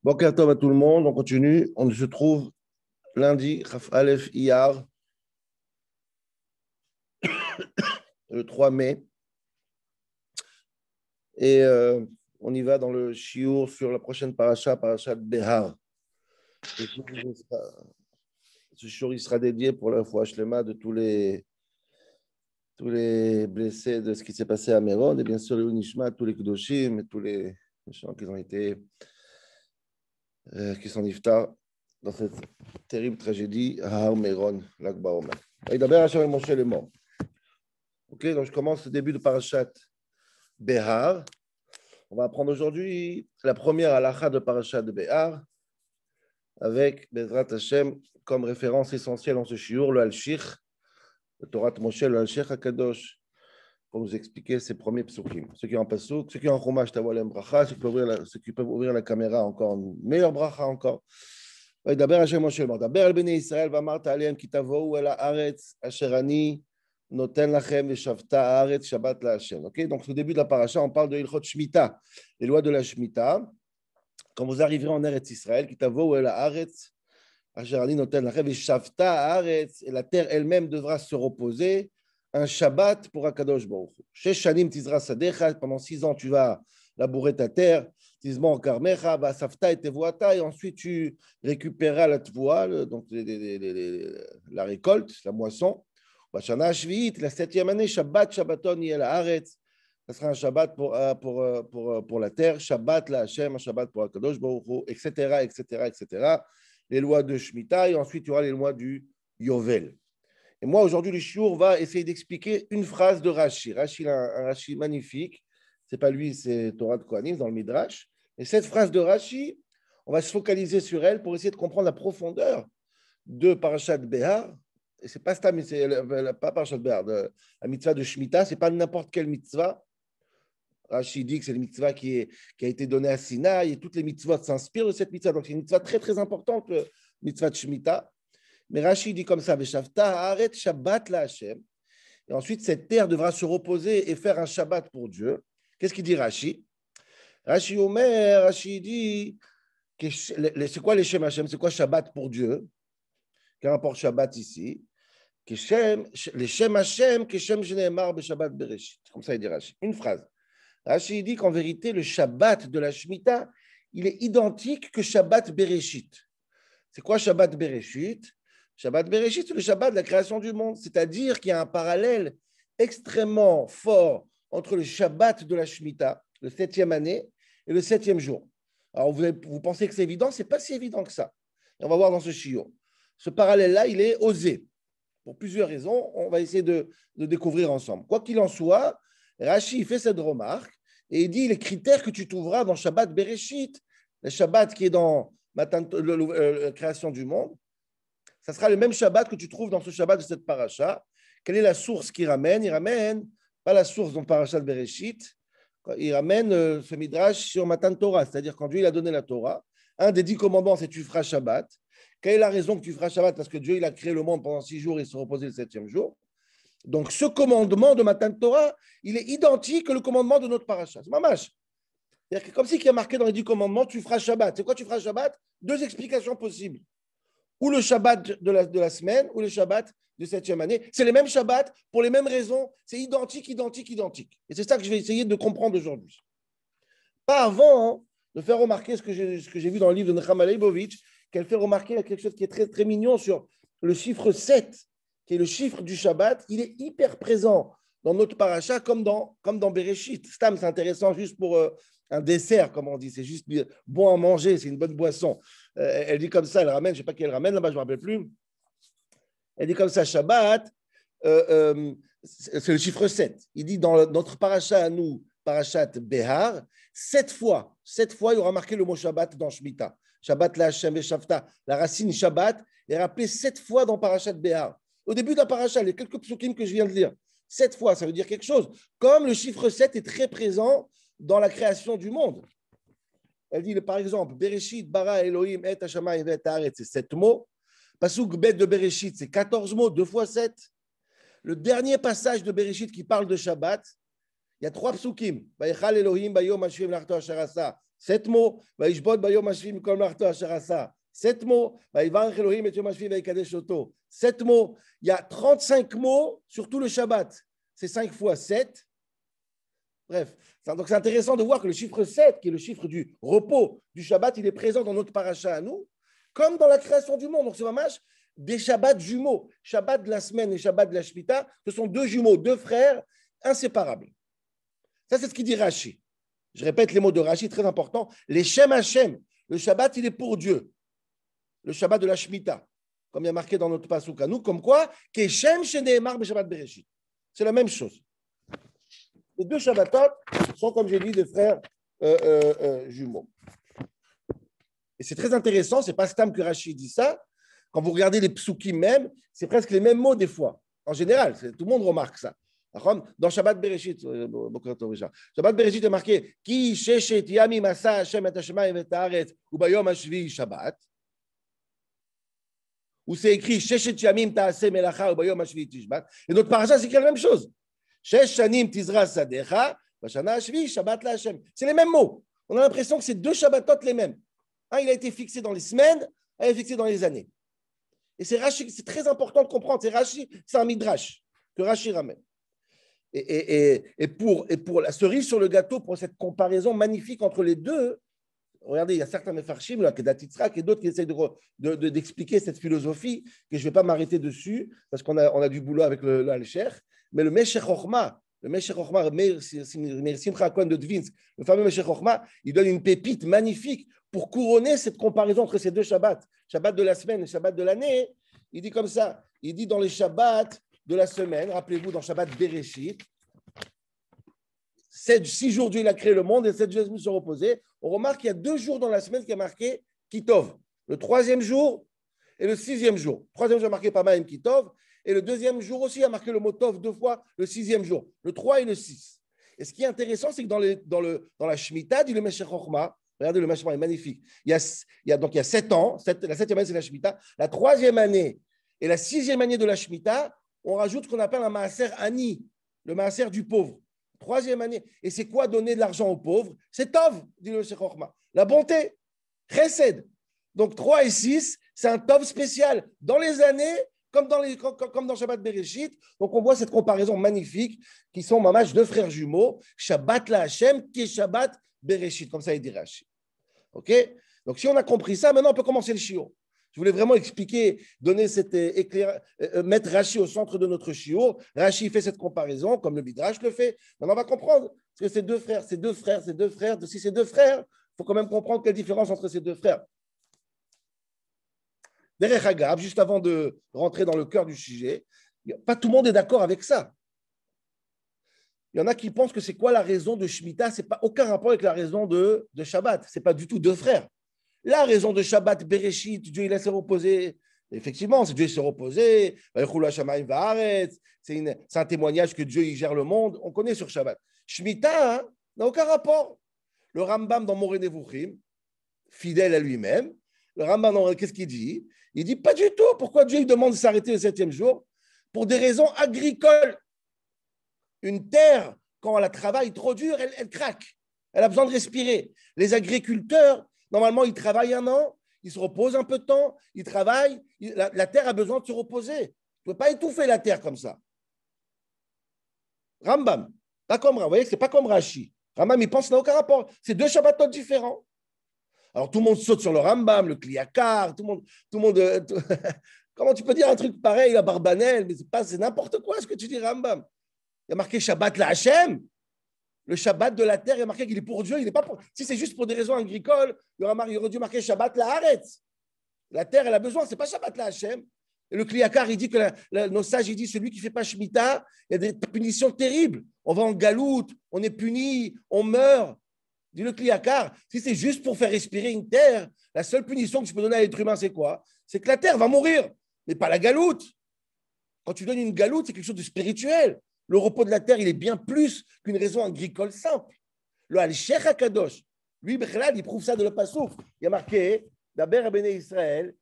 Boker Tov à tout le monde, on continue. On se trouve lundi, Chaf Aleph Iyar, le 3 mai. Et on y va dans le shiur sur la prochaine paracha, paracha de Behar. Ce shiur il sera dédié pour la foi shlema de tous les blessés de ce qui s'est passé à Méron, et bien sûr les Nishma, tous les Kedoshim, et tous les gens qui ont été, qui sont niftar dans cette terrible tragédie à Méron, l'Akba Omer. Et d'abord, Hachem et Moshe est mort. Ok, donc je commence le début de Parashat Behar. On va apprendre aujourd'hui la première halakha de Parashat de Behar avec Bezrat Hashem comme référence essentielle en ce shiur, le Al-Shich, le Torah de Moshe, le Al-Shich HaKadosh, pour nous expliquer ces premiers psukim. Ceux qui ont un pasuk, ceux qui ont un chumash Tavolem Bracha, ceux qui peuvent ouvrir la caméra encore, une meilleure bracha encore. D'abord, Hashem Moshe le mort. D'abord, Al-Bnei Israël va marta alem ki tavou el haaretz asher ani noten lachem veshavta haaretz shabbat la Hashem. Ok, donc au début de la paracha, on parle de Ilchot Shemitah, les lois de la Shemitah. Quand vous arriverez en Eretz Israël, ki tavou el haaretz asher ani noten lachem veshavta haaretz, et la terre elle-même devra se reposer. Un Shabbat pour Akadosh Baruch Hu. Shesh shanim tizra sadecha, pendant 6 ans tu vas labourer ta terre. Tizmon karmecha, basafta et tevoata, et ensuite tu récupéreras la tvoa, donc la récolte, la moisson. Bashana shviit, la 7e année, Shabbat Shabbaton yel haaretz, ça sera un Shabbat pour la terre, Shabbat la Hashem, un Shabbat pour Akadosh Baruch Hu, etc., etc., etc. Les lois de Shemitah, et ensuite il y aura les lois du Yovel. Et moi, aujourd'hui, le shiur va essayer d'expliquer une phrase de Rashi. Rashi, il a un Rashi magnifique. Ce n'est pas lui, c'est Torah de Kohanim dans le Midrash. Et cette phrase de Rashi, on va se focaliser sur elle pour essayer de comprendre la profondeur de Parashat Behar. Et ce n'est pas Stam, c'est pas Parashat Behar, la mitzvah de Shemitah, ce n'est pas n'importe quelle mitzvah. Rashi dit que c'est une mitzvah qui a été donnée à Sinaï, et toutes les mitzvahs s'inspirent de cette mitzvah. Donc, c'est une mitzvah très, très importante, la mitzvah de Shemitah. Mais Rashi dit comme ça, Veshavta haaretz Shabbat la Hashem. Et ensuite, cette terre devra se reposer et faire un Shabbat pour Dieu. Qu'est-ce qu'il dit Rashi? Rashi dit, c'est quoi les Shem Hashem? C'est quoi Shabbat pour Dieu? Quel rapport Shabbat ici? Les Shem Hashem, Keshem Shneimar Beshabbat Bereshit. Comme ça, il dit Rashi. Une phrase. Rashi dit qu'en vérité, le Shabbat de la Shemitah, il est identique que Shabbat Bereshit. C'est quoi Shabbat Bereshit? Shabbat Bereshit, c'est le Shabbat de la création du monde. C'est-à-dire qu'il y a un parallèle extrêmement fort entre le Shabbat de la Shemitah, le 7e année, et le 7e jour. Alors, vous pensez que c'est évident? Ce n'est pas si évident que ça. Et on va voir dans ce shiur. Ce parallèle-là, il est osé. Pour plusieurs raisons, on va essayer de découvrir ensemble. Quoi qu'il en soit, Rashi fait cette remarque et il dit les critères que tu trouveras dans Shabbat Bereshit, le Shabbat qui est dans la création du monde, ça sera le même Shabbat que tu trouves dans ce Shabbat de cette paracha. Quelle est la source qu'il ramène? Il ramène, pas la source dans Parashat Bereshit, il ramène ce Midrash sur Matan Torah, c'est-à-dire quand Dieu il a donné la Torah. Un des 10 commandements, c'est tu feras Shabbat. Quelle est la raison que tu feras Shabbat? Parce que Dieu il a créé le monde pendant 6 jours et il se reposait le 7e jour. Donc ce commandement de Matan Torah, il est identique au commandement de notre paracha. C'est mamash. C'est-à-dire que comme si il y a marqué dans les 10 commandements, tu feras Shabbat. C'est quoi tu feras Shabbat? 2 explications possibles. Ou le Shabbat de la semaine, ou le Shabbat de 7e année. C'est les mêmes Shabbats, pour les mêmes raisons. C'est identique, identique, identique. Et c'est ça que je vais essayer de comprendre aujourd'hui. Pas avant de faire remarquer ce que j'ai vu dans le livre de Nechama Leibovitch, qu'elle fait remarquer quelque chose qui est très, très mignon sur le chiffre 7, qui est le chiffre du Shabbat. Il est hyper présent dans notre paracha comme dans Bereshit. Stam, c'est intéressant juste pour un dessert, comme on dit. C'est juste bon à manger, c'est une bonne boisson. Elle dit comme ça, elle ramène, je ne sais pas qui elle ramène, là-bas, je ne me rappelle plus. Elle dit comme ça, Shabbat, c'est le chiffre 7. Il dit dans notre paracha à nous, parachat Behar, 7 fois, il y aura marqué le mot Shabbat dans Shemitah. Shabbat la Hashem Veshavta. La racine Shabbat est rappelée 7 fois dans parachat Behar. Au début de la paracha, les quelques psukim que je viens de lire, 7 fois, ça veut dire quelque chose. Comme le chiffre 7 est très présent dans la création du monde. Elle dit, par exemple, Bereshit, bara Elohim, et Hashamayim, et Haaretz, c'est 7 mots. Pasuk bet de Bereshit, c'est 14 mots, 2 fois 7. Le dernier passage de Bereshit qui parle de Shabbat, il y a 3 psukim. Vayechal Elohim, bayom Hashem, l'arto asharasa, 7 mots. Vaishbot bayom hashvi mikol mlachto asher asa. 7 mots. Vayivarech Elohim et yom hashvi vayikadesh oto. 7 mots. Il y a 35 mots sur tout le Shabbat. C'est 5 fois 7. Bref. Donc c'est intéressant de voir que le chiffre 7, qui est le chiffre du repos du Shabbat, il est présent dans notre paracha à nous, comme dans la création du monde. Donc c'est vraiment des Shabbats jumeaux. Shabbat de la semaine et Shabbat de la Shemitah, ce sont deux jumeaux, deux frères inséparables. Ça, c'est ce qu'il dit Rashi. Je répète les mots de Rashi, très important. Les Shem Hashem, le Shabbat, il est pour Dieu. Le Shabbat de la Shemitah, comme il y a marqué dans notre pasuk à nous, comme quoi, Keshem Sheneemar Shabbat Bereshit. C'est la même chose. Les deux Shabbatot sont, comme j'ai dit, des frères jumeaux. Et c'est très intéressant, c'est pas Stam que Rashi dit ça. Quand vous regardez les psukim même, c'est presque les mêmes mots des fois. En général, tout le monde remarque ça. Dans Shabbat Bereshit, Shabbat Bereshit est marqué Ki sheshet yamim asa Hashem et hashemayim et haaretz ubayom hashvi'i Shabbat. Où c'est écrit sheshet yamim ta'aseh melacha ubayom hashvi'i tishbat. Et notre paracha, c'est écrit la même chose. Shesh shanim tizra sadecha vashana hashvi'i Shabbat la Hashem. C'est les mêmes mots. On a l'impression que c'est deux Shabbatot les mêmes. Un, il a été fixé dans les semaines, un, il est fixé dans les années. Et c'est Rashi, c'est très important de comprendre. C'est Rashi, c'est un midrash que Rashi ramène. Et pour la cerise sur le gâteau, pour cette comparaison magnifique entre les deux, regardez, il y a certains mefarshim, là, et d'autres qui essayent d'expliquer cette philosophie, que je ne vais pas m'arrêter dessus, parce qu'on a du boulot avec le Al-Sher, mais le Meshech Chochma, Meir Simcha Cohen de Dvinsk, le fameux Meshech Chochma, il donne une pépite magnifique pour couronner cette comparaison entre ces deux Shabbats, Shabbat de la semaine et Shabbat de l'année. Il dit comme ça, il dit dans les Shabbats de la semaine, rappelez-vous dans Shabbat Bereshit, 6 jours Dieu il a créé le monde et 7 jours se sont reposés. On remarque qu'il y a 2 jours dans la semaine qui a marqué Kitov, le 3e jour et le 6e jour. Le 3e jour a marqué Pamaim Kitov et le 2e jour aussi a marqué le mot Tov 2 fois le 6e jour, le 3 et le 6. Et ce qui est intéressant, c'est que dans la Shemitah, dit le Meshech Chochma, regardez, le Meshech Chochma est magnifique. Il y a 7 ans, la 7e année c'est la Shemitah, la 3e année et la 6e année de la Shemitah, on rajoute ce qu'on appelle un maaser ani, le maaser du pauvre. 3e année. Et c'est quoi donner de l'argent aux pauvres? C'est Tov, dit le Meshech Chochma. La bonté, Chesed. Donc 3 et 6, c'est un Tov spécial. Dans les années, comme dans Shabbat Bereshit, donc on voit cette comparaison magnifique qui sont mamash deux frères jumeaux, Shabbat la Hashem, qui est Shabbat Bereshit, comme ça il dit Rashi. Ok? Donc si on a compris ça, maintenant on peut commencer le shiur. Je voulais vraiment expliquer, donner cet mettre Rashi au centre de notre shiur. Rashi fait cette comparaison, comme le Midrash le fait. Maintenant, on va comprendre. Parce que c'est deux frères. Si c'est deux frères, il faut quand même comprendre quelle différence entre ces deux frères. Derech Hagav, juste avant de rentrer dans le cœur du sujet, pas tout le monde est d'accord avec ça. Il y en a qui pensent que c'est quoi la raison de Shemitah? Ce n'est pas aucun rapport avec la raison de Shabbat. Ce n'est pas du tout deux frères. La raison de Shabbat Bereshit, Dieu il laisse se reposer. Effectivement, c'est Dieu s'est reposé. C'est un témoignage que Dieu il gère le monde. On connaît sur Shabbat. Shemitah n'a aucun rapport. Le Rambam dans Moreh Nevuchim, fidèle à lui-même, le Rambam, qu'est-ce qu'il dit? Il dit pas du tout. Pourquoi Dieu il demande de s'arrêter le 7e jour? Pour des raisons agricoles. Une terre, quand elle travaille trop dur, elle craque. Elle a besoin de respirer. Les agriculteurs, normalement, ils travaillent un an, ils se reposent un peu de temps, ils travaillent. La terre a besoin de se reposer. Tu ne peux pas étouffer la terre comme ça. Rambam, pas comme, vous voyez, c'est pas comme Rashi. Rambam, il pense que ça n'a aucun rapport. C'est deux Shabbatot différents. Alors, tout le monde saute sur le Rambam, le Kliakar, tout le monde comment tu peux dire un truc pareil, la Barbanel? Mais c'est n'importe quoi ce que tu dis, Rambam. Il y a marqué Shabbat la Hashem. Le Shabbat de la terre, il y a marqué qu'il est pour Dieu. Il n'est pas pour... Si c'est juste pour des raisons agricoles, il aurait dû marquer Shabbat la Haaretz. La terre, elle a besoin. Ce n'est pas Shabbat la Hashem. Et le Kliakar, il dit que nos sages, il dit celui qui ne fait pas Shemitah, il y a des punitions terribles. On va en galoute, on est puni, on meurt. Dit le Kliakar, si c'est juste pour faire respirer une terre, la seule punition que tu peux donner à l'être humain, c'est quoi? C'est que la terre va mourir, mais pas la galoute. Quand tu donnes une galoute, c'est quelque chose de spirituel. Le repos de la terre, il est bien plus qu'une raison agricole simple. Le Al-Sheikh HaKadosh, lui, il prouve ça de le Passouk. Il y a marqué, d'Aber Bnei Israël,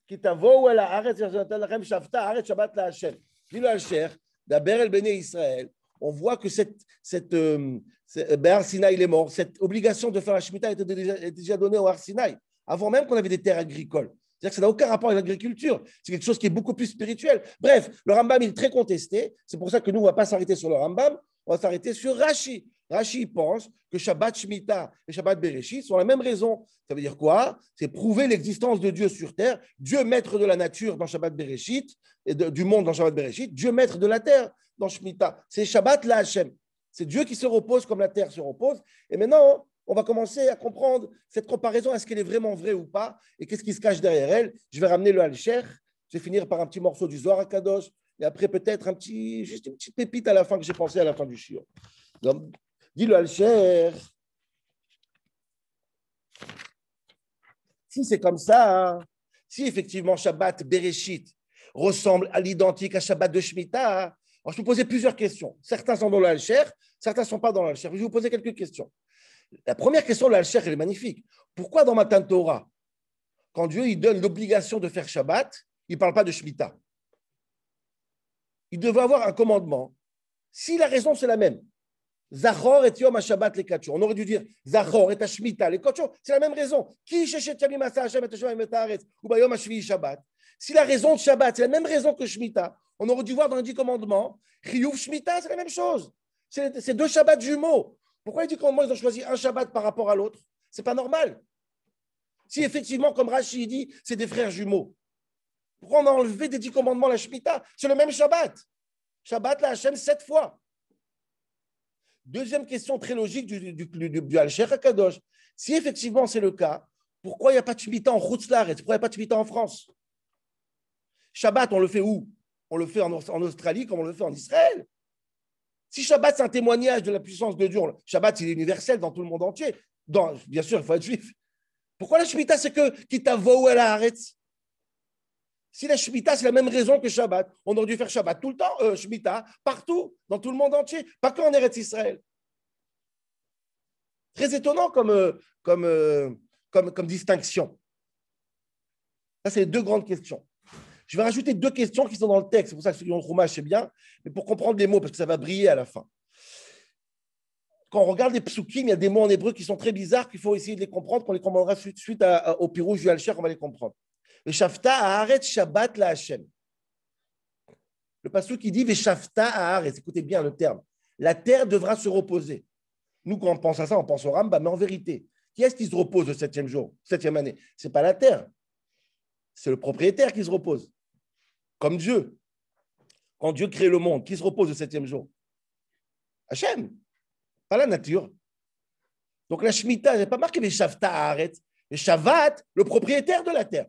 qui t'avou la Haaretz Shabbat la Hashem. Dit le Al-Sheikh, d'Aber Bnei Israël, on voit que Har Sinaï, il est mort. Cette obligation de faire la Shemitah était déjà donnée au Har Sinaï, avant même qu'on avait des terres agricoles. C'est-à-dire que ça n'a aucun rapport avec l'agriculture. C'est quelque chose qui est beaucoup plus spirituel. Bref, le Rambam, il est très contesté. C'est pour ça que nous, on ne va pas s'arrêter sur le Rambam, on va s'arrêter sur Rashi. Rashi pense que Shabbat Shemitah et Shabbat Bereshit sont la même raison. Ça veut dire quoi? C'est prouver l'existence de Dieu sur terre, Dieu maître de la nature dans Shabbat Bereshit, et du monde dans Shabbat Bereshit, Dieu maître de la terre dans Shemitah. C'est Shabbat la Hashem. C'est Dieu qui se repose comme la terre se repose. Et maintenant, on va commencer à comprendre cette comparaison, est-ce qu'elle est vraiment vraie ou pas, et qu'est-ce qui se cache derrière elle. Je vais ramener le Al-Sher, je vais finir par un petit morceau du Zohar HaKadosh, et après peut-être juste une petite pépite à la fin que j'ai pensé à la fin du shiur. Donc, dit le Al-Sher, si c'est comme ça, si effectivement Shabbat Bereshit ressemble à l'identique à Shabbat de Shemitah, alors je peux poser plusieurs questions. Certains sont dans le Al-Sher, certains ne sont pas dans le Al-Sher. Je vais vous poser quelques questions. La première question, le Al-Sher, elle est magnifique. Pourquoi dans Matan Torah, quand Dieu il donne l'obligation de faire Shabbat, il ne parle pas de Shemitah? Il devait avoir un commandement. Si la raison, c'est la même, Zachor et Yom HaShabbat les 4 jours. On aurait dû dire Zachor et Shemitah les 4 jours. C'est la même raison. Qui shechet yamim asa Hashem et Hashem et Haaretz ou bayom hashvi'i Shabbat. Si la raison de Shabbat, c'est la même raison que Shemitah, on aurait dû voir dans les 10 commandements, Chiyuv Shemitah, c'est la même chose. C'est 2 Shabbats jumeaux. Pourquoi les 10 commandements, ils ont choisi un Shabbat par rapport à l'autre? C'est pas normal. Si effectivement, comme Rashi dit, c'est des frères jumeaux, pourquoi on a enlevé des 10 commandements la Shemitah? C'est le même Shabbat. Shabbat la Hashem 7 fois. Deuxième question très logique du Al-Sher HaKadosh. Si effectivement c'est le cas, pourquoi il n'y a pas de Shemitah en Chutz La'aretz? Pourquoi il n'y a pas de Shemitah en France? Shabbat, on le fait où? On le fait en Australie comme on le fait en Israël. Si Shabbat, c'est un témoignage de la puissance de Dieu, Shabbat, il est universel dans tout le monde entier. Bien sûr, il faut être juif. Pourquoi la Shemitah, c'est que Kitavo el Haaretz? Si la Shemitah, c'est la même raison que Shabbat, on aurait dû faire Shabbat tout le temps, Shemitah, partout, dans tout le monde entier, pas qu'en Eretz Israël. Très étonnant comme distinction. Ça, c'est les 2 grandes questions. Je vais rajouter 2 questions qui sont dans le texte. C'est pour ça que celui en Chumash, c'est bien, mais pour comprendre les mots, parce que ça va briller à la fin. Quand on regarde les psukim, il y a des mots en hébreu qui sont très bizarres, qu'il faut essayer de les comprendre, qu'on les comprendra suite au pirouge du Al-Sher, on va les comprendre. Veshafta haaretz Shabbat la Hashem. Le pasuk qui dit Veshafta haaretz, écoutez bien le terme. La terre devra se reposer. Nous, quand on pense à ça, on pense au Rambam, mais en vérité, qui est-ce qui se repose le 7e jour, 7e année? Ce n'est pas la terre, c'est le propriétaire qui se repose. Comme Dieu. Quand Dieu crée le monde, qui se repose le 7e jour? Hachem, pas la nature. Donc la Shemitah, je n'ai pas marqué Veshafta haaretz, mais Shavat, le propriétaire de la terre.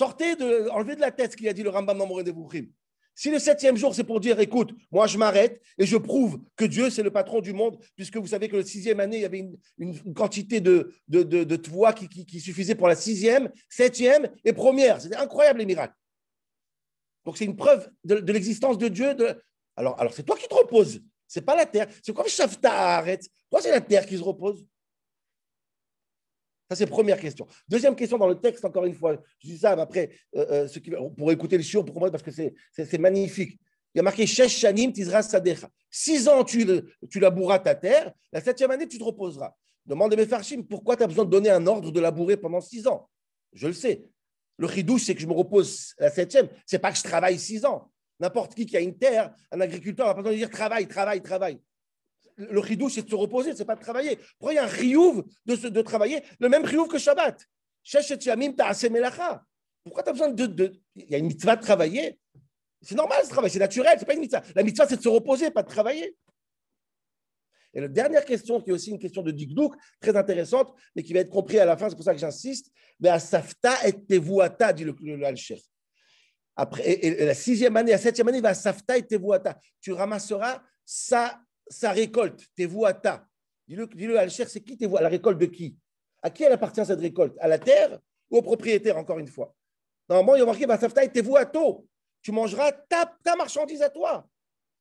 Enlevez de la tête ce qu'il a dit le Rambam dans Moreh Nevuchim. Si le 7e jour, c'est pour dire, écoute, moi je m'arrête et je prouve que Dieu, c'est le patron du monde, puisque vous savez que le 6e année, il y avait une quantité de toits qui suffisait pour la 6e, 7e et 1re. C'était incroyable les miracles. Donc c'est une preuve de l'existence de Dieu. Alors c'est toi qui te reposes. Ce n'est pas la terre. C'est quoi le Shavta Haaretz? Pourquoi c'est la terre qui se repose? Ça, c'est la première question. Deuxième question dans le texte, encore une fois, je dis ça, mais après, pour écouter le shiur, pour comprendre, parce que c'est magnifique. Il y a marqué Shesh Shanim Tizra Sadecha. 6 ans, tu labouras ta terre, la 7e année, tu te reposeras. Demande à Mefarshim, pourquoi tu as besoin de donner un ordre de labourer pendant 6 ans? Je le sais. Le chidouche, c'est que je me repose la 7e, c'est pas que je travaille 6 ans. N'importe qui a une terre, un agriculteur n'a pas besoin de dire travail. Le chidouche, c'est de se reposer, c'est pas de travailler. Pourquoi il y a un chiyuv de travailler? Le même chiyuv que Shabbat. Pourquoi tu as besoin Il y a une mitzvah de travailler. C'est normal ce travail, c'est naturel, c'est pas une mitzvah. La mitzvah, c'est de se reposer, pas de travailler. Et la dernière question, qui est aussi une question de Dikdouk, très intéressante, mais qui va être comprise à la fin, c'est pour ça que j'insiste. Mais à Safta et Tevuata, dit le Al-Sher. Après, et la 6e année, la 7e année, il va à Safta et Tevuata. Tu ramasseras sa récolte, Tevuata. Dis-le Al-Sher, c'est qui Tevuata? La récolte de qui? À qui elle appartient cette récolte? À la terre ou au propriétaire, encore une fois? Normalement, il y a marqué Safta et Tevuato. Tu mangeras ta marchandise à toi.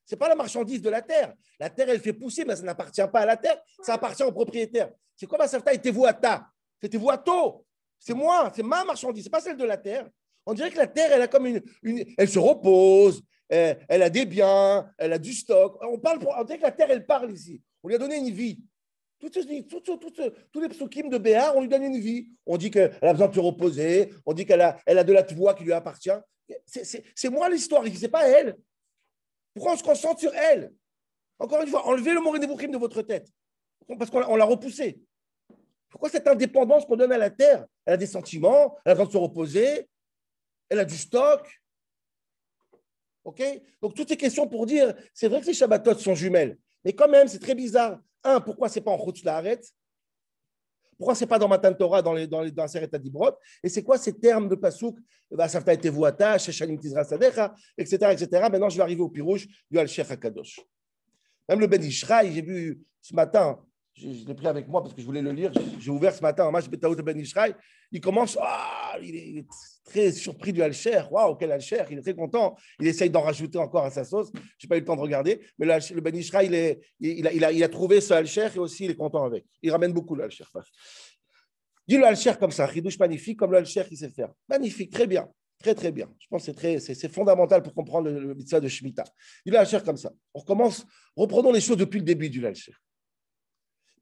Ce n'est pas la marchandise de la terre. La terre, elle fait pousser, mais ça n'appartient pas à la terre, ça appartient au propriétaire. C'est quoi Safta et Tevuata? C'est Tevuato. C'est moi, c'est ma marchandise, ce n'est pas celle de la terre. On dirait que la terre, elle a comme elle se repose, elle a des biens, elle a du stock. On dirait que la terre, elle parle ici. On lui a donné une vie. Tous les psukim de Béar, on lui donne une vie. On dit qu'elle a besoin de se reposer, on dit qu'elle a de la tevoie qui lui appartient. C'est moi l'histoire, ce n'est pas elle. Pourquoi on se concentre sur elle? Encore une fois, enlevez le mot Nevuchim de votre tête. Parce qu'on l'a repoussé. Pourquoi cette indépendance qu'on donne à la terre? Elle a des sentiments, elle a besoin de se reposer, elle a du stock. OK? Donc, toutes ces questions pour dire, c'est vrai que les Shabbatot sont jumelles, mais quand même, c'est très bizarre. Un, pourquoi ce n'est pas en Chutz La'aretz? Pourquoi ce n'est pas dans Matan Torah, dans la Seret Adibrot? Et c'est quoi ces termes de Pasuk? Safta et Tevuata, Sheshanim Tizra Sadecha, etc., etc. Maintenant, je vais arriver au pirouche du Al-Sheikh HaKadosh. Même le Ben Ishraï, j'ai vu ce matin, je l'ai pris avec moi parce que je voulais le lire, j'ai ouvert ce matin un match Betaout Ben Ishraï, il commence, il est très surpris du Al-Sheikh, waouh, quel Al-Sheikh, il est très content, il essaye d'en rajouter encore à sa sauce, je n'ai pas eu le temps de regarder, mais le Ben Ishraï, il a trouvé ce Al-Sheikh et aussi il est content avec. Il ramène beaucoup le Al-Sheikh. Dis le Al-Sheikh comme ça, un chidouche magnifique comme le Al-Sheikh il sait faire. Magnifique, très bien. Très, très bien. Je pense que c'est fondamental pour comprendre le mitzvah de Shemitah. Il a Al-Sheikh comme ça. On recommence, reprenons les choses depuis le début du Al-Sheikh.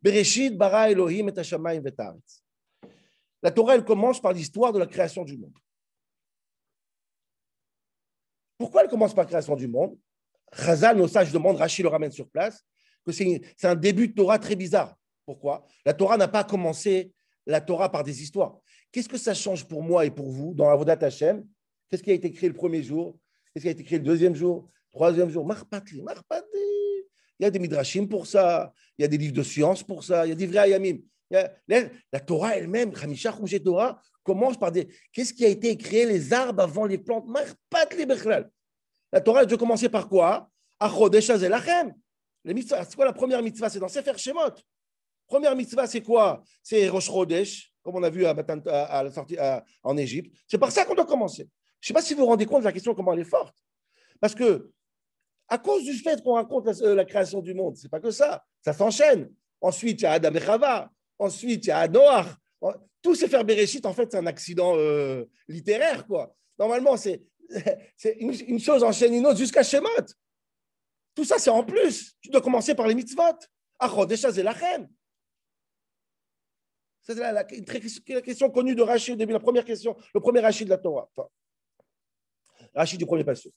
Bereshit bara Elohim et hashamayim v'ta'aretz. La Torah, elle commence par l'histoire de la création du monde. Pourquoi elle commence par la création du monde? Chazal, nos sages demandent, Rashi le ramène sur place, que c'est un début de Torah très bizarre. Pourquoi? La Torah n'a pas commencé la Torah par des histoires. Qu'est-ce que ça change pour moi et pour vous dans Avodat Hashem? Qu'est-ce qui a été créé le premier jour? Qu'est-ce qui a été créé le deuxième jour? Troisième jour? Marpatli. Il y a des midrashim pour ça, il y a des livres de sciences pour ça, il y a des vrais ayamim. La Torah elle-même, Chamisha Chumshe Torah, commence par des... Qu'est-ce qui a été créé, les arbres avant les plantes? Marpatli Bechlal. La Torah, elle doit commencer par quoi? Achodesh Hazelachem. C'est quoi la première mitzvah? C'est dans Sefer Shemot. Première mitzvah, c'est quoi? C'est Rosh Chodesh, comme on a vu à la sortie en Égypte. C'est par ça qu'on doit commencer. Je ne sais pas si vous vous rendez compte de la question, comment elle est forte. Parce que, à cause du fait qu'on raconte la création du monde, ce n'est pas que ça. Ça s'enchaîne. Ensuite, il y a Adam et Chava. Ensuite, il y a Noach. Tout Sefer Bereshit, en fait, c'est un accident littéraire, quoi. Normalement, c'est une chose enchaîne une autre jusqu'à Shemot. Tout ça, c'est en plus. Tu dois commencer par les mitzvot. Achodesh Hazelachem. C'est la question connue de Rashi au début, la première question, le premier Rashi de la Torah. Enfin, Rashi du premier passage.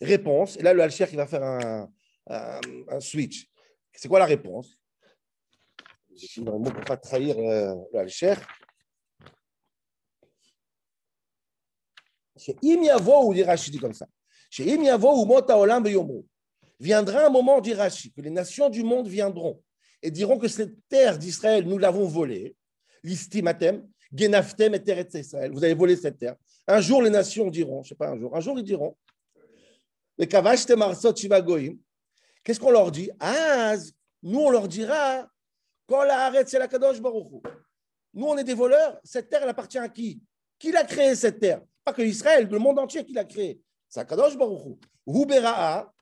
Réponse, et là le Al-Sheikh il va faire un switch. C'est quoi la réponse? J'écris dans le mot pour ne pas trahir le Al-Sheikh. Chez Im Yavo, ou dit Rashi dit comme ça. Chez Im Yavo, ou Mot Haolam Beyomro. Viendra un moment, dit Rashi, que les nations du monde viendront et diront que cette terre d'Israël, nous l'avons volée. L'istimatem, Genaftem et Teretz Israël. Vous avez volé cette terre. Un jour, les nations diront, je ne sais pas un jour ils diront, les Kavashtem Arsot Shiva Goïm. Qu'est-ce qu'on leur dit? Nous, on leur dira, quand la Haaretz c'est la Kadosh Baruch Hu. Nous, on est des voleurs. Cette terre, elle appartient à qui? Qui l'a créée, cette terre? Pas que Israël, le monde entier qui l'a créée. C'est la Kadosh Baruch Hu. Hu Bera'a,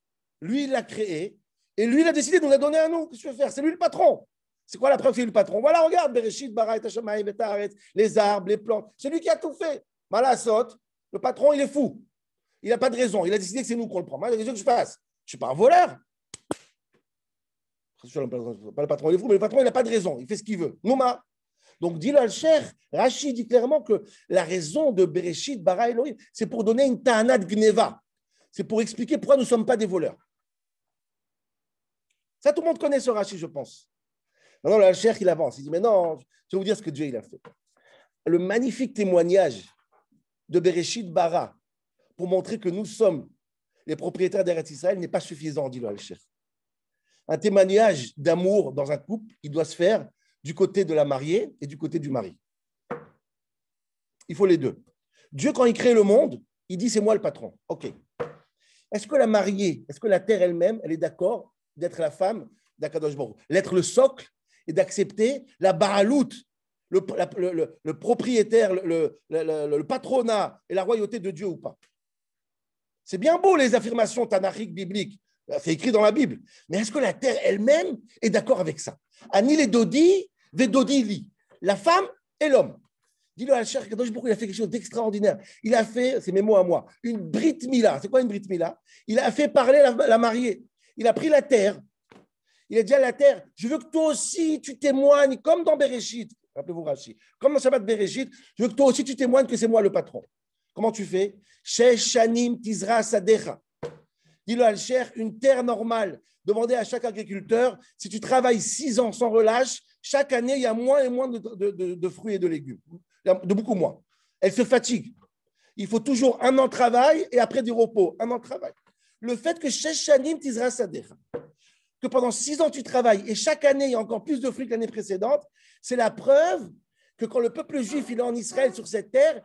lui, il l'a créée, et lui, il a décidé de nous la donner à nous. Qu'est-ce que tu veux faire? C'est lui le patron. C'est quoi la preuve que c'est le patron? Voilà, regarde, Bereshit, Bara et Hashamayim et Ta'aretz, les arbres, les plantes. C'est lui qui a tout fait. Malasot, le patron, il est fou. Il n'a pas de raison. Il a décidé que c'est nous qu'on le prend. Moi, il a raison que je fasse. Je ne suis pas un voleur. Pas le patron, il est fou, mais le patron, il n'a pas de raison. Il fait ce qu'il veut. Nouma. Donc, dit le Al-Sheikh, Rashi dit clairement que la raison de Bereshit, Bara Elohim, c'est pour donner une ta'ana de Gneva. C'est pour expliquer pourquoi nous ne sommes pas des voleurs. Ça, tout le monde connaît ce Rashi, je pense. Maintenant, le Al-Sheikh, il avance. Il dit, mais non, je vais vous dire ce que Dieu il a fait. Le magnifique témoignage de Bereshit Bara pour montrer que nous sommes les propriétaires d'Eretz Israël n'est pas suffisant, dit le Al-Sheikh. Un témoignage d'amour dans un couple, il doit se faire du côté de la mariée et du côté du mari. Il faut les deux. Dieu, quand il crée le monde, il dit, c'est moi le patron. OK. Est-ce que la mariée, est-ce que la terre elle-même, elle est d'accord d'être la femme d'Akadosh Baruch Hu, d'être le socle et d'accepter la baralout, le propriétaire, le patronat et la royauté de Dieu ou pas? C'est bien beau les affirmations tanachiques bibliques, c'est écrit dans la Bible, mais est-ce que la terre elle-même est d'accord avec ça? Ani les dodi, ve dodi li, la femme et l'homme. Dis-le à Cher Kadosh Baruch Hu, il a fait quelque chose d'extraordinaire. Il a fait, c'est mes mots à moi, une Brit Mila. C'est quoi une Brit Mila? Il a fait parler la mariée. Il a pris la terre. Il a dit à la terre, je veux que toi aussi tu témoignes, comme dans Bereshit. Rappelez-vous Rashi. Comme dans Shabbat Bereshit, je veux que toi aussi tu témoignes que c'est moi le patron. Comment tu fais? Shesh Shanim Tizra Sadecha. Dis-le à Cher, une terre normale. Demandez à chaque agriculteur, si tu travailles 6 ans sans relâche, chaque année, il y a moins et moins de fruits et de légumes. De beaucoup moins. Elle se fatigue. Il faut toujours 1 an de travail et après du repos. 1 an de travail. Le fait que Shesh Shanim Tizra Sadecha, que pendant 6 ans tu travailles et chaque année il y a encore plus de fruits que l'année précédente, c'est la preuve que quand le peuple juif il est en Israël sur cette terre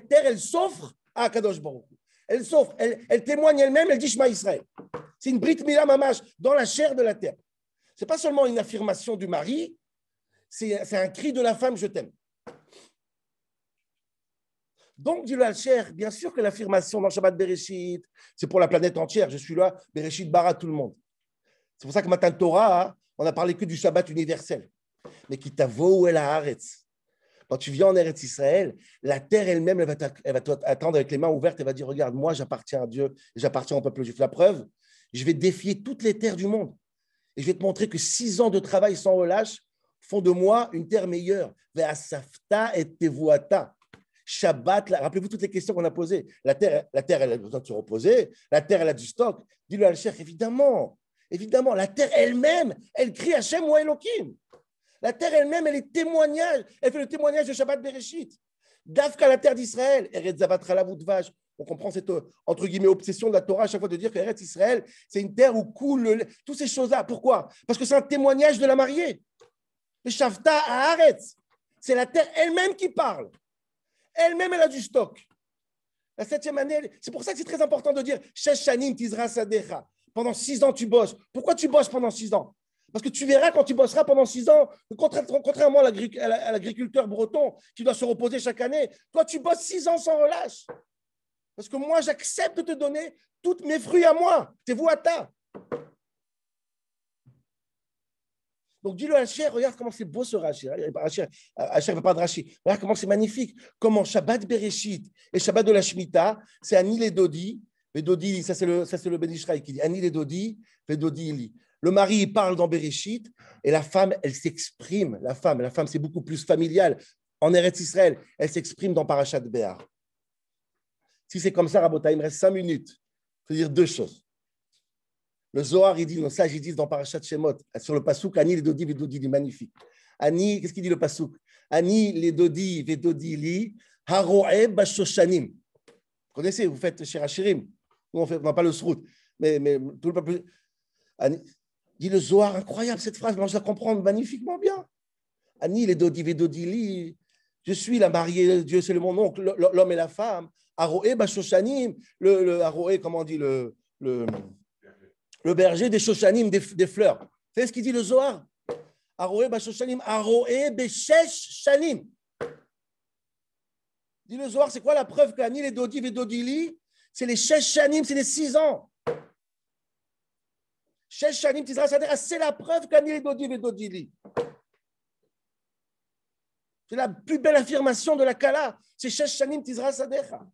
elle s'offre à Kadosh Baruch Hu. Elle s'offre, elle témoigne elle-même, elle dit Shema Israël. C'est une Brit Mila Mamash dans la chair de la terre. Ce n'est pas seulement une affirmation du mari, c'est un cri de la femme, je t'aime. Donc, dit le Al-Cher, bien sûr que l'affirmation dans Shabbat Bereshit, c'est pour la planète entière. Je suis là, Bereshit bara tout le monde. C'est pour ça que Matan Torah, on n'a parlé que du Shabbat universel. Mais qui t'avo el haaretz. Quand tu viens en Eretz Israël, la terre elle-même, elle va t'attendre avec les mains ouvertes. Elle va dire, regarde, moi, j'appartiens à Dieu, j'appartiens au peuple juif. La preuve, je vais défier toutes les terres du monde. Et je vais te montrer que 6 ans de travail sans relâche font de moi une terre meilleure. Ve'asafta et tevuata. Shabbat, rappelez-vous toutes les questions qu'on a posées. La terre, elle a besoin de se reposer. La terre, elle a du stock. Dis-le à Al-Sheikh, évidemment. Évidemment, la terre elle-même, elle crie Hachem ou Elohim. La terre elle-même, elle est témoignage. Elle fait le témoignage de Shabbat Bereshit. Dafka, la terre d'Israël. Eretz Zavatra Lavudvaj. On comprend cette, entre guillemets, obsession de la Torah à chaque fois de dire que Eretz Israël, c'est une terre où coule toutes ces choses-là. Pourquoi? Parce que c'est un témoignage de la mariée. Le Shavta à Haaretz. C'est la terre elle-même qui parle. Elle-même, elle a du stock. La 7e année, c'est pour ça que c'est très important de dire Shesh Shanim Tizra Sadecha. Pendant 6 ans, tu bosses. Pourquoi tu bosses pendant 6 ans? Parce que tu verras quand tu bosseras pendant 6 ans, contrairement à l'agriculteur breton qui doit se reposer chaque année, toi, tu bosses 6 ans sans relâche. Parce que moi, j'accepte de te donner tous mes fruits à moi. C'est vous à ta. Donc, dis-le à Hacher, regarde comment c'est beau ce Rashi. Hacher ne veut pas de Rashi. Regarde comment c'est magnifique. Comment Shabbat Bereshit et Shabbat de la Shemitah, c'est Ani les Dodi. Vedodi, ça c'est le Ben Ishraï qui dit Ani les Dodi, Vedodi Ili. Le mari il parle dans Bereshit et la femme, elle s'exprime. La femme, c'est beaucoup plus familial. En Eretz Israël, elle s'exprime dans Parashat Béar. Si c'est comme ça, Rabota, il me reste 5 minutes. Il faut dire 2 choses. Le Zohar, il dit, nos sages, ils disent dans Parashat Shemot, sur le Passouk, Ani les Dodi, Vedodi Li, magnifique. Ani, qu'est-ce qu'il dit le Passouk? Ani les Dodi, Vedodi Li, Haroe Bashoshanim. Vous connaissez, vous faites chez Rachirim. Nous, on n'a pas le srout. Mais tout le peuple. Ani, dit le Zohar, incroyable cette phrase, mais je la comprends magnifiquement bien. Ani les Dodi, Vedodi Li, je suis la mariée, Dieu, c'est mon oncle, l'homme et la femme. Haroe Bashoshanim, le Haroe, comment on dit, le berger des Shoshanim, des fleurs. Vous savez ce qu'il dit le Zohar? Aroé Bashoshanim, Aroé Beshesh Shanim. Dit le Zohar, c'est quoi la preuve qu'Ani les Dodi et Dodili, c'est les Shesh Shanim, c'est les 6 ans. Shesh Shanim, c'est la preuve qu'Ani les Dodi et Dodili. C'est la plus belle affirmation de la Kala. C'est Shesh Shanim Tizra Sadecha.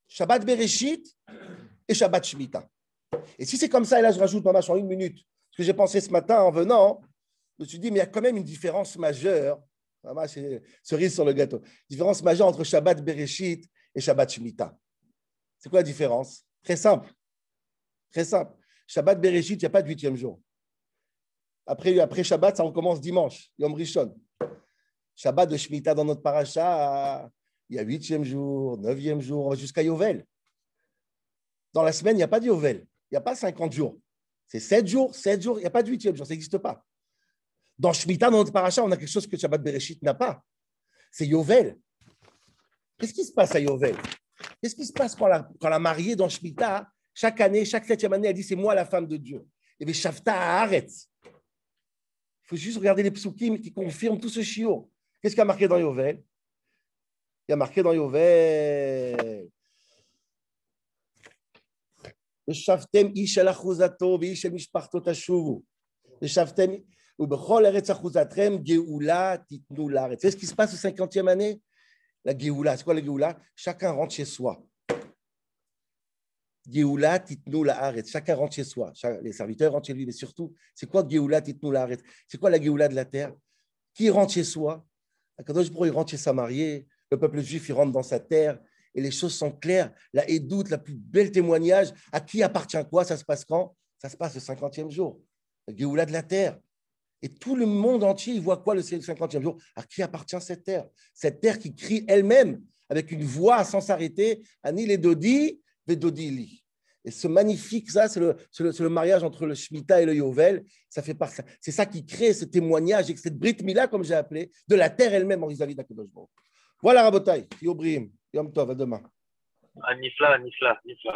Shabbat Bereshit et Shabbat Shemitah. Et si c'est comme ça, et là je rajoute, maman, en 1 minute, ce que j'ai pensé ce matin en venant, je me suis dit, mais il y a quand même une différence majeure, maman, c'est cerise sur le gâteau, différence majeure entre Shabbat Bereshit et Shabbat Shemitah. C'est quoi la différence? Très simple. Très simple. Shabbat Bereshit, il n'y a pas de 8e jour. Après Shabbat, ça recommence dimanche, Yom Rishon. Shabbat de Shemitah dans notre paracha, il y a 8e jour, 9e jour, jusqu'à Yovel. Dans la semaine, il n'y a pas de Yovel. Il n'y a pas 50 jours. C'est 7 jours, il n'y a pas de 8e jour, ça n'existe pas. Dans Shemitah, dans notre paracha, on a quelque chose que Shabbat Bereshit n'a pas. C'est Yovel. Qu'est-ce qui se passe à Yovel? Qu'est-ce qui se passe quand la mariée dans Shemitah, chaque année, chaque 7e année, elle dit c'est moi la femme de Dieu. Et bien, Shavta Haaretz. Il faut juste regarder les psukim qui confirment tout ce shiur. Qu'est-ce qu'il y a marqué dans Yovel? Il y a marqué dans Yovel. Shavtem ish el achuzato v'ish el mishpachto tashuvu. Shavtem, Ubechol eretz achuzatrem geoula titnu laaretz. C'est ce qui se passe au 50e année? La geoula, c'est quoi la geoula? Chacun rentre chez soi. Geoula titnu laaretz. Chacun rentre chez soi. Les serviteurs rentrent chez lui, mais surtout, c'est quoi geoula titnu laaretz? C'est quoi la geoula de la terre? Qui rentre chez soi? Akadosh Baruch Hu, il rentre chez sa mariée. Le peuple juif, il rentre dans sa terre. Et les choses sont claires. La édoute, la plus belle témoignage. À qui appartient quoi? Ça se passe quand? Ça se passe le 50e jour. La geoula de la terre. Et tout le monde entier, il voit quoi le 50e jour? À qui appartient cette terre? Cette terre qui crie elle-même avec une voix sans s'arrêter, Ani les Dodi, Vedodi li. Et ce magnifique, ça, c'est le mariage entre le Shemitah et le Yovel. Ça fait partie. C'est ça qui crée ce témoignage et cette Brit Mila, comme j'ai appelé, de la terre elle-même en vis-à-vis d'Akadosh Baruch Hu. Voilà, Rabotai. Yobrim. Yom Tov, à demain. Nifla, Nifla, Nifla.